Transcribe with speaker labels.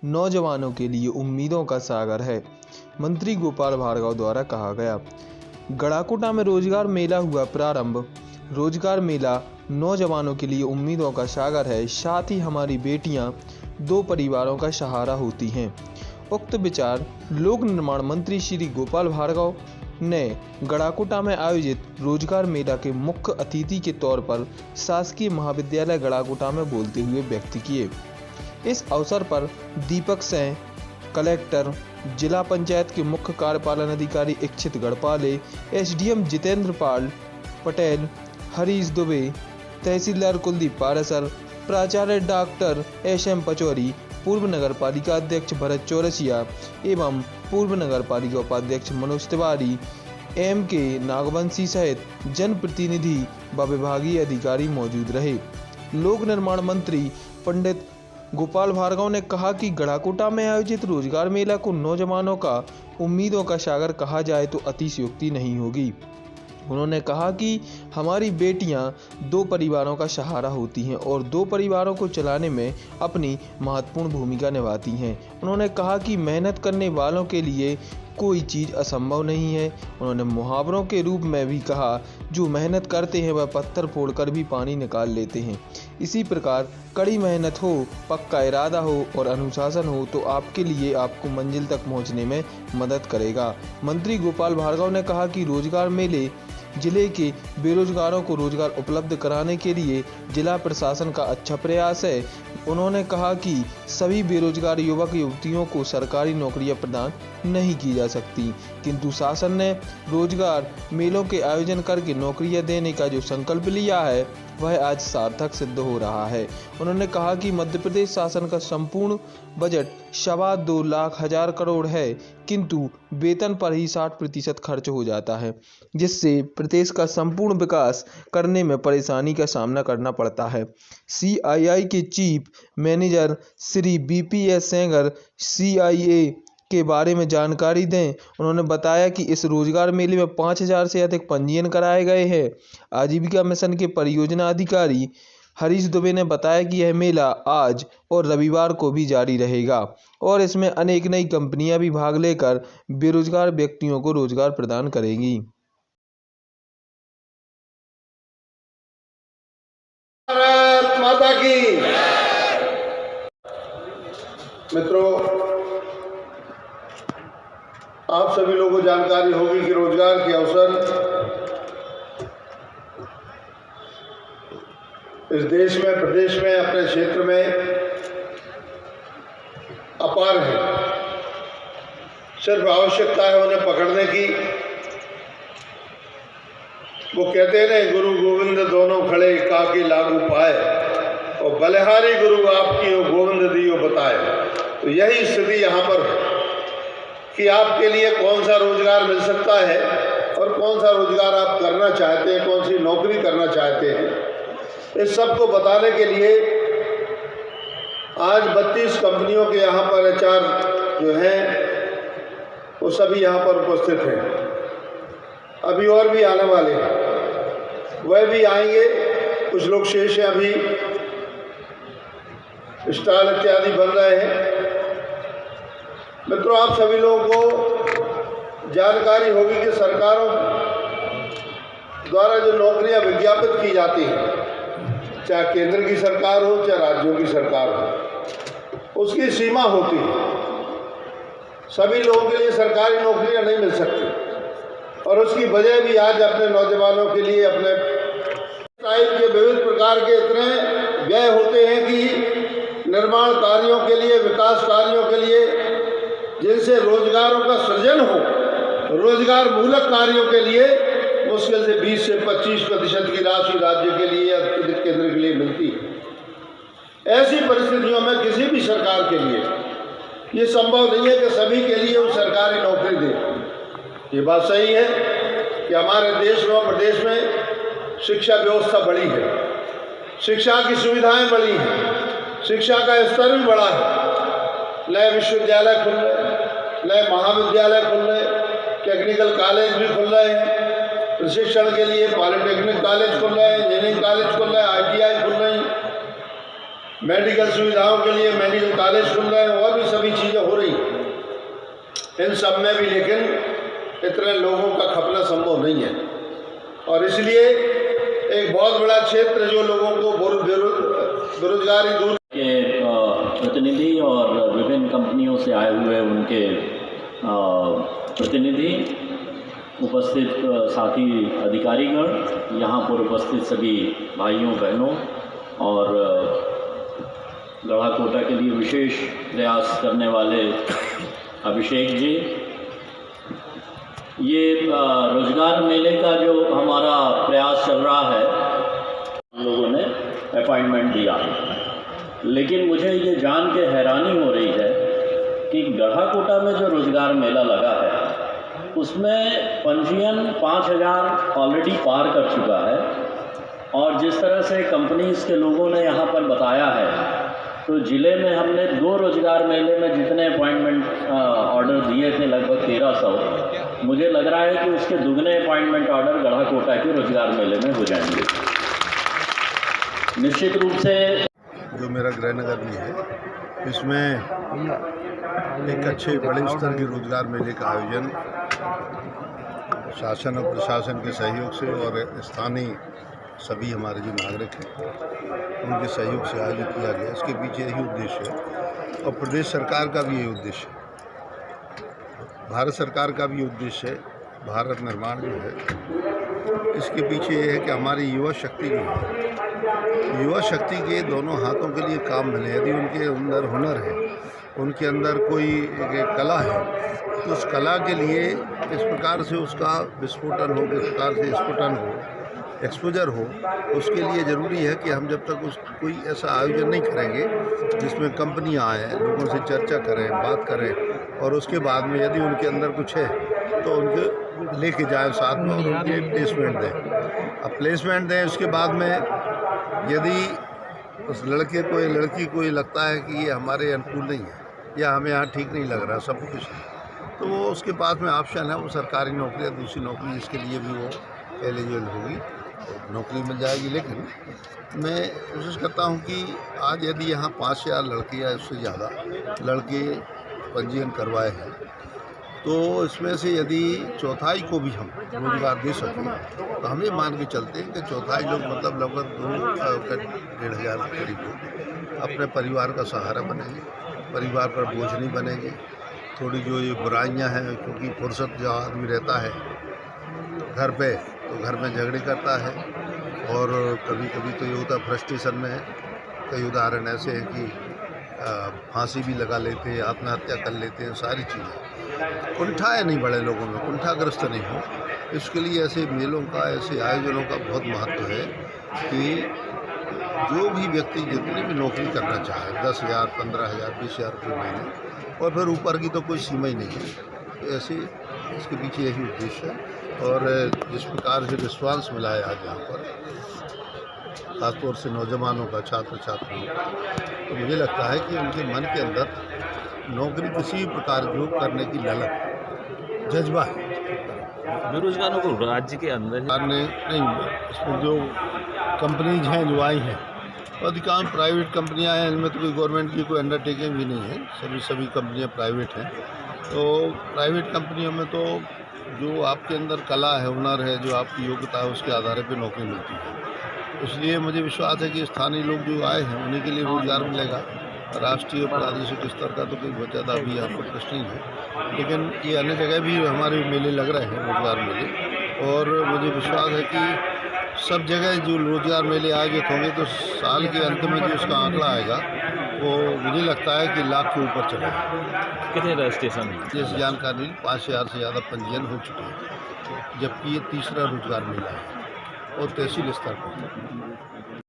Speaker 1: नौजवानों के लिए उम्मीदों का सागर है। मंत्री गोपाल भार्गव द्वारा कहा गया। गड़ाकोटा में रोजगार मेला हुआ प्रारंभ। रोजगार मेला नौजवानों के लिए उम्मीदों का सागर है, साथ ही हमारी बेटियां 2 परिवारों का सहारा होती हैं। उक्त विचार लोक निर्माण मंत्री श्री गोपाल भार्गव ने गड़ाकोटा में आयोजित रोजगार मेला के मुख्य अतिथि के तौर पर शासकीय महाविद्यालय गड़ाकोटा में बोलते हुए व्यक्त किए। इस अवसर पर दीपक सिंह, कलेक्टर, जिला पंचायत के मुख्य कार्यपालन अधिकारी इच्छित गढ़पाले, एसडीएम जितेंद्र पाल पटेल, हरीश दुबे, तहसीलदार कुलदीप पारासर, प्राचार्य डॉक्टर एसएम पचौरी, पूर्व नगर पालिका अध्यक्ष भरत चौरसिया एवं पूर्व नगर पालिका उपाध्यक्ष मनोज तिवारी, एमके नागवंशी सहित जनप्रतिनिधि व विभागीय अधिकारी मौजूद रहे। लोक निर्माण मंत्री पंडित गोपाल भार्गव ने कहा कि गड़ाकोटा में आयोजित रोजगार मेला को नौजवानों का उम्मीदों का सागर कहा जाए तो अतिशयोक्ति नहीं होगी। उन्होंने कहा कि हमारी बेटियां 2 परिवारों का सहारा होती हैं और 2 परिवारों को चलाने में अपनी महत्वपूर्ण भूमिका निभाती हैं। उन्होंने कहा कि मेहनत करने वालों के लिए कोई चीज़ असंभव नहीं है। उन्होंने मुहावरों के रूप में भी कहा, जो मेहनत करते हैं वह पत्थर फोड़कर भी पानी निकाल लेते हैं। इसी प्रकार कड़ी मेहनत हो, पक्का इरादा हो और अनुशासन हो तो आपके लिए आपको मंजिल तक पहुंचने में मदद करेगा। मंत्री गोपाल भार्गव ने कहा कि रोजगार मेले जिले के बेरोजगारों को रोजगार उपलब्ध कराने के लिए जिला प्रशासन का अच्छा प्रयास है। उन्होंने कहा कि सभी बेरोजगार युवक युवतियों को सरकारी नौकरियां प्रदान नहीं की जा सकती, किंतु शासन ने रोजगार मेलों के आयोजन करके नौकरियां देने का जो संकल्प लिया है वह आज सार्थक सिद्ध हो रहा है। उन्होंने कहा कि मध्य प्रदेश शासन का संपूर्ण बजट 2.25 लाख करोड़ है, किंतु वेतन पर ही 60% खर्च हो जाता है, जिससे प्रदेश का संपूर्ण विकास करने में परेशानी का सामना करना पड़ता है। सीआईआई के chief manager Shri BPS Sengar CIA के बारे में जानकारी दें। उन्होंने बताया कि इस रोजगार मेले में 5000 से अधिक पंजीयन कराए गए हैं। आजीविका मिशन के परियोजना अधिकारी हरीश दुबे ने बताया कि यह मेला आज और रविवार को भी जारी रहेगा और इसमें अनेक नई कंपनियां भी भाग लेकर बेरोजगार व्यक्तियों को रोजगार प्रदान करेंगी।
Speaker 2: भारत माता की। मित्रों, आप सभी लोगों को जानकारी होगी कि रोजगार के अवसर इस देश में, प्रदेश में, अपने क्षेत्र में अपार है। सिर्फ आवश्यकता है उन्हें पकड़ने की। वो कहते हैं ना, गुरु गोविंद दोनों खड़े काकी लागू पाए, और बलिहारी गुरु आपकी हो गोविंद दियो बताए। तो यही स्थिति यहाँ पर है कि आपके लिए कौन सा रोजगार मिल सकता है और कौन सा रोजगार आप करना चाहते हैं, कौन सी नौकरी करना चाहते हैं, इस सब को बताने के लिए आज 32 कंपनियों के यहाँ पर एचआर जो हैं वो सभी यहाँ पर उपस्थित हैं। अभी और भी आने वाले हैं, वह भी आएंगे। कुछ लोग शेष हैं, अभी स्टॉल इत्यादि बन रहे हैं। मित्रों, आप सभी लोगों को जानकारी होगी कि सरकारों द्वारा जो नौकरियां विज्ञापित की जाती हैं, चाहे केंद्र की सरकार हो चाहे राज्यों की सरकार हो, उसकी सीमा होती है। सभी लोगों के लिए सरकारी नौकरियां नहीं मिल सकती और उसकी वजह भी आज अपने नौजवानों के लिए अपने टाइप के विविध प्रकार के इतने व्यय होते हैं कि निर्माण कार्यों के लिए, विकास कार्यों के लिए, जिनसे रोजगारों का सृजन हो, रोजगार मूलक कार्यों के लिए मुश्किल से 20 से 25% की राशि राज्य के लिए या केंद्र के लिए मिलती है। ऐसी परिस्थितियों में किसी भी सरकार के लिए ये संभव नहीं है कि सभी के लिए वो सरकारी नौकरी दे। ये बात सही है कि हमारे देश में, प्रदेश में शिक्षा व्यवस्था बड़ी है, शिक्षा की सुविधाएं बड़ी हैं, शिक्षा का स्तर भी बड़ा है। नए विश्वविद्यालय खुल रहे, नए महाविद्यालय खुल रहे, टेक्निकल कॉलेज भी खुल रहे हैं, प्रशिक्षण के लिए पॉलिटेक्निक कॉलेज खुल रहे हैं, इंजीनियरिंग कॉलेज खुल रहे हैं, आईटीआई खुल रही हैं, मेडिकल सुविधाओं के लिए मेडिकल कॉलेज खुल रहे हैं और भी सभी चीज़ें हो रही हैं, इन सब में भी लेकिन इतने लोगों का खपना संभव नहीं है। और इसलिए एक बहुत बड़ा क्षेत्र जो लोगों को बेरोजगारी दूर
Speaker 3: के प्रतिनिधि और विभिन्न कंपनियों से आए हुए उनके प्रतिनिधि, उपस्थित साथी अधिकारीगण, यहाँ पर उपस्थित सभी भाइयों बहनों और गढ़ाकोटा के लिए विशेष प्रयास करने वाले अभिषेक जी, ये रोजगार मेले का जो हमारा प्रयास चल रहा है, हम लोगों ने अपॉइंटमेंट दिया, लेकिन मुझे ये जान के हैरानी हो रही है कि गढ़ाकोटा में जो रोजगार मेला लगा है उसमें पंजीयन 5000 ऑलरेडी पार कर चुका है। और जिस तरह से कंपनीज़ के लोगों ने यहाँ पर बताया है, तो ज़िले में हमने 2 रोजगार मेले में जितने अपॉइंटमेंट ऑर्डर दिए थे, लगभग 1300, मुझे लग रहा है कि उसके दुगने अपॉइंटमेंट ऑर्डर गढ़ाकोटा के रोजगार मेले में हो जाएंगे। निश्चित रूप से
Speaker 2: जो मेरा गृहनगर में है, इसमें एक अच्छे बड़े स्तर के रोजगार मेले का आयोजन शासन और प्रशासन के सहयोग से और स्थानीय सभी हमारे जो नागरिक हैं उनके सहयोग से आयोजित किया गया। इसके पीछे यही उद्देश्य है और प्रदेश सरकार का भी यही उद्देश्य है, भारत सरकार का भी उद्देश्य है। भारत निर्माण जो है इसके पीछे ये है कि हमारी युवा शक्ति जो है, युवा शक्ति के दोनों हाथों के लिए काम मिले। यदि उनके अंदर हुनर है, उनके अंदर कोई एक कला है, तो उस कला के लिए इस प्रकार से उसका विस्फोटन हो, किस प्रकार से स्फुटन हो, एक्सपोजर हो, उसके लिए ज़रूरी है कि हम जब तक कोई ऐसा आयोजन नहीं करेंगे जिसमें कंपनियां आएँ, लोगों से चर्चा करें, बात करें और उसके बाद में यदि उनके अंदर कुछ है तो उनके लेके जाएं साथ में और उनके प्लेसमेंट दें। अब प्लेसमेंट दें, उसके बाद में यदि उस लड़के को या लड़की को ये लगता है कि ये हमारे अनुकूल नहीं है या हमें यहाँ ठीक नहीं लग रहा सब कुछ, तो वो उसके पास में ऑप्शन है, वो सरकारी नौकरी या दूसरी नौकरी जिसके लिए भी वो एलिजिबल होगी नौकरी मिल जाएगी। लेकिन मैं कोशिश करता हूँ कि आज यदि यहाँ 5000 लड़के या उससे ज़्यादा लड़के पंजीयन करवाए हैं, तो इसमें से यदि चौथाई को भी हम रोजगार दे सकें तो हम ये मान के चलते हैं कि चौथाई लोग मतलब लगभग 2-1,500 के करीब लोग अपने परिवार का सहारा बनेंगे, परिवार पर बोझ नहीं बनेंगे। थोड़ी जो ये बुराइयां हैं, क्योंकि फुर्सत जो आदमी रहता है घर पे तो घर में झगड़े करता है और कभी कभी तो ये होता है फ्रस्ट्रेशन में है। कई उदाहरण ऐसे हैं कि फांसी भी लगा लेते हैं, आत्महत्या कर लेते हैं, सारी चीज़ें। कुंठा है नहीं, बड़े लोगों में कुंठाग्रस्त नहीं हो, इसके लिए ऐसे मेलों का, ऐसे आयोजनों का बहुत महत्व है कि जो भी व्यक्ति जितनी भी नौकरी करना चाहे, 10,000, 15,000, 20,000 रुपये महीने और फिर ऊपर की तो कोई सीमा ही नहीं है। तो ऐसे इसके पीछे यही उद्देश्य है। और जिस प्रकार से रिस्पांस मिला है आज यहाँ पर, खासतौर से नौजवानों का, छात्र छात्राओं का, तो मुझे लगता है कि उनके मन के अंदर नौकरी किसी प्रकार की करने की ललक, जज्बा है।
Speaker 4: बेरोजगारों को राज्य के अंदर
Speaker 2: नहीं, इसमें जो कंपनीज हैं जो आई हैं, अधिकांश प्राइवेट कंपनियां हैं, इनमें तो कोई गवर्नमेंट की कोई अंडरटेकिंग भी नहीं है, सभी कंपनियां प्राइवेट हैं। तो प्राइवेट कंपनियों में तो जो आपके अंदर कला है, हुनर है, जो आपकी योग्यता है, उसके आधार पर नौकरी मिलती है। इसलिए मुझे विश्वास है कि स्थानीय लोग जो आए हैं उन्हीं के लिए रोजगार मिलेगा। राष्ट्रीय और प्रादेशिक स्तर का तो कोई बहुत ज़्यादा अभी यहाँ पर प्रश्न नहीं है, लेकिन ये अन्य जगह भी हमारे मेले लग रहे हैं, रोजगार मेले। और मुझे विश्वास है कि सब जगह जो रोजगार मेले आयोजित होंगे तो साल के अंत में जो उसका आंकड़ा आएगा वो मुझे लगता है कि लाख के ऊपर चलेगा।
Speaker 4: कितने रजिस्ट्रेशन है?
Speaker 2: जैसी जानकारी 5,000 से ज़्यादा पंजीयन हो चुके हैं, जबकि ये तीसरा रोजगार मेला है और तहसील स्तर पर।